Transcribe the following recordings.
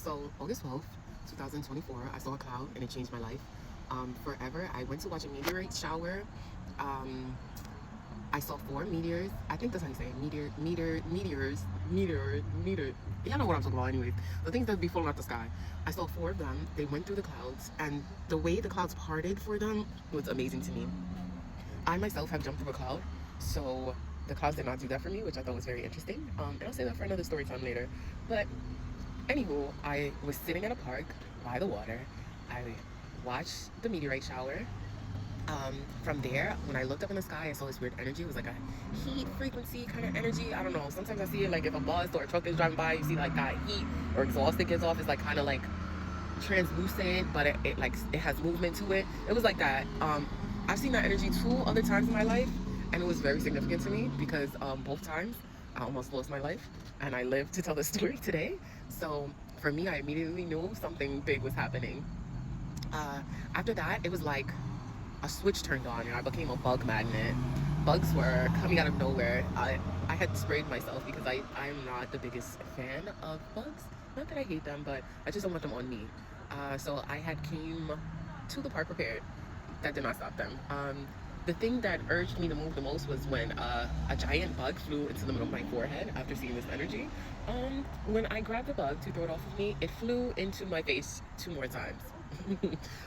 So August 12th, 2024, I saw a cloud and it changed my life. Forever. I went to watch a meteorite shower. Um, I saw four meteors. I think that's how you say it. Meteor. Y'all know what I'm talking about anyways. The things that be falling out the sky. I saw four of them. They went through the clouds and the way the clouds parted for them was amazing to me. I myself have jumped through a cloud, so the clouds did not do that for me, which I thought was very interesting. And I'll say that for another story time later. But anywho, I was sitting at a park by the water. I watched the meteorite shower. From there, when I looked up in the sky, I saw this weird energy. It was like a heat frequency kind of energy. I don't know. Sometimes I see it like if a bus or a truck is driving by, you see like that heat or exhaust that gives off is like kind of like translucent, but it has movement to it. It was like that. I've seen that energy two other times in my life, and it was very significant to me because both times I almost lost my life, and I lived to tell the story today. So for me, I immediately knew something big was happening. After that, it was like a switch turned on and I became a bug magnet. Bugs were coming out of nowhere. I had sprayed myself because I'm not the biggest fan of bugs. Not that I hate them, but I just don't want them on me. So I had came to the park prepared. That did not stop them. The thing that urged me to move the most was when a giant bug flew into the middle of my forehead after seeing this energy. When I grabbed the bug to throw it off of me, it flew into my face 2 more times.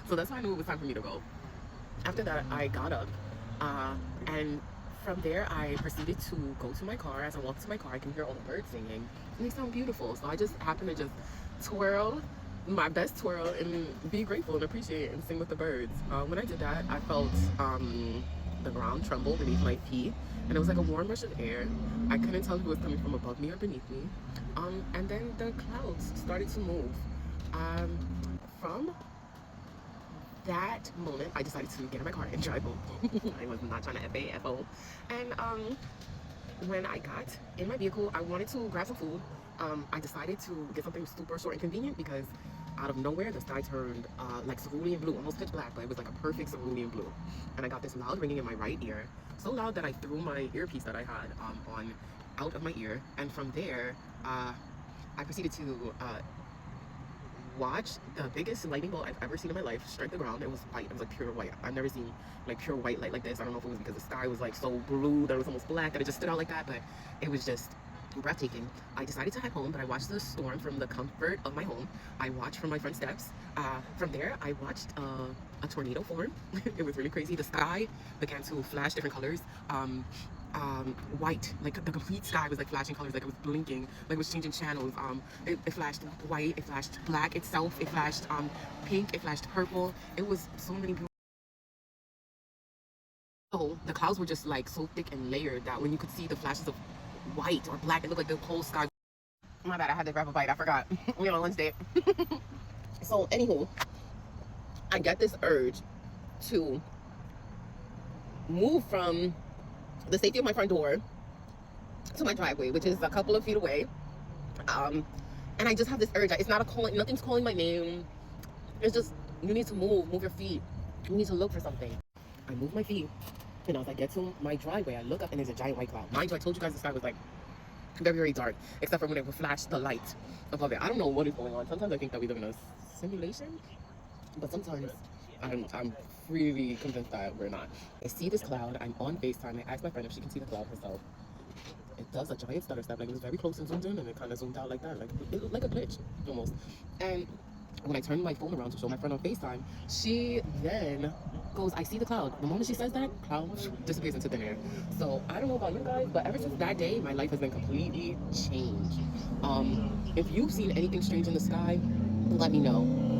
So that's why I knew it was time for me to go. After that, I got up, and from there, I proceeded to go to my car. As I walked to my car, I can hear all the birds singing, and they sound beautiful. So I just happened to just twirl my best twirl and be grateful and appreciate and sing with the birds. When I did that, I felt the ground tremble beneath my feet, and it was like a warm rush of air. I couldn't tell if it was coming from above me or beneath me. And then the clouds started to move. From that moment, I decided to get in my car and drive home. I was not trying to FAFO. And when I got in my vehicle, I wanted to grab some food. I decided to get something super short and convenient because out of nowhere, the sky turned like cerulean blue, almost pitch black, but it was like a perfect cerulean blue. And I got this loud ringing in my right ear, so loud that I threw my earpiece that I had on out of my ear. And from there, I proceeded to watch the biggest lightning bolt I've ever seen in my life strike the ground. It was white. It was like pure white. I've never seen like pure white light like this. I don't know if it was because the sky was like so blue that it was almost black that it just stood out like that, but it was just breathtaking. I decided to head home, but I watched the storm from the comfort of my home. I watched from my front steps. From there, I watched a tornado form. It was really crazy. The sky began to flash different colors. White, like the complete sky was like flashing colors, like it was blinking, like it was changing channels. It flashed white, it flashed black itself, it flashed pink, it flashed purple. It was so many beautiful. So the clouds were just like so thick and layered that when you could see the flashes of white or black, it looked like the whole sky. My bad, I had to grab a bite. I forgot. We on a lunch date. So anywho, I get this urge to move from the safety of my front door to my driveway, which is a couple of feet away. And I just have this urge. It's not a calling, nothing's calling my name. It's just, you need to move your feet. You need to look for something. I move my feet, and as I get to my driveway, I look up and there's a giant white cloud. Mind you, I told you guys the sky was like very, very dark, except for when it would flash the light above it. I don't know what is going on. Sometimes I think that we live in a simulation, but sometimes I'm really convinced that we're not. I see this cloud. I'm on FaceTime. I asked my friend if she can see the cloud herself. It does a giant stutter step. Like it was very close and zoomed in, and it kind of zoomed out like that. Like it looked like a glitch almost. And when I turned my phone around to show my friend on FaceTime, she then goes, "I see the cloud." The moment she says that, cloud disappears into thin air. So I don't know about you guys, but ever since that day, my life has been completely changed. If you've seen anything strange in the sky, let me know.